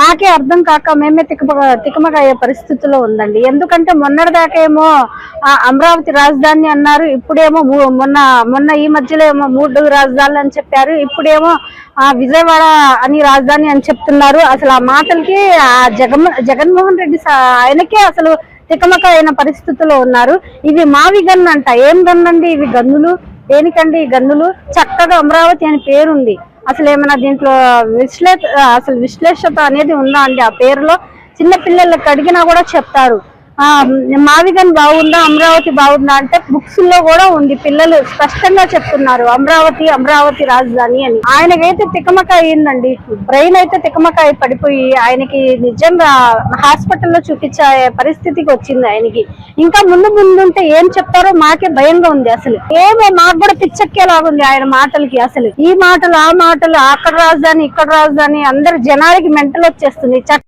మాకే అర్థం కాక మేమే తికమక అయ్యే పరిస్థితిలో ఉందండి. ఎందుకంటే మొన్నటిదాకా ఏమో అమరావతి రాజధాని అన్నారు, ఇప్పుడేమో మొన్న ఈ మధ్యలో ఏమో 3 రాజధానులు అని చెప్పారు, ఇప్పుడేమో విజయవాడ అని రాజధాని అని చెప్తున్నారు. అసలు ఆ మాటలకి జగన్మోహన్ రెడ్డి ఆయనకే అసలు తికమక అయిన పరిస్థితిలో ఉన్నారు. ఇవి మావి గన్ను అంట. ఏం గన్ను అండి ఇవి? గన్నులు దేనికండి ఈ గన్నులు? చక్కగా అమరావతి అని పేరుంది. అసలు ఏమైనా దీంట్లో విశ్లేషత అనేది ఉందా అండి? ఆ పేరులో చిన్న పిల్లలకు అడిగినా కూడా చెప్తారు మావిగన్ బాగుందా, అమరావతి బాగుందా అంటే బుక్స్ లో కూడా ఉంది. పిల్లలు స్పష్టంగా చెప్తున్నారు అమరావతి రాజధాని అని. ఆయనకైతే తికమక అయ్యిందండి. బ్రెయిన్ అయితే తికమక అయి పడిపోయి ఆయనకి నిజంగా హాస్పిటల్లో చూపించే పరిస్థితికి వచ్చింది ఆయనకి. ఇంకా ముందుంటే ఏం చెప్తారో మాకే భయంగా ఉంది. అసలు ఏమో మాకు కూడా పిచ్చెక్కేలాగుంది ఆయన మాటలకి. అసలు ఈ మాటలు ఆ మాటలు, అక్కడ రాజధాని ఇక్కడ రాజధాని, అందరు జనాలకి మెంటల్ వచ్చేస్తుంది.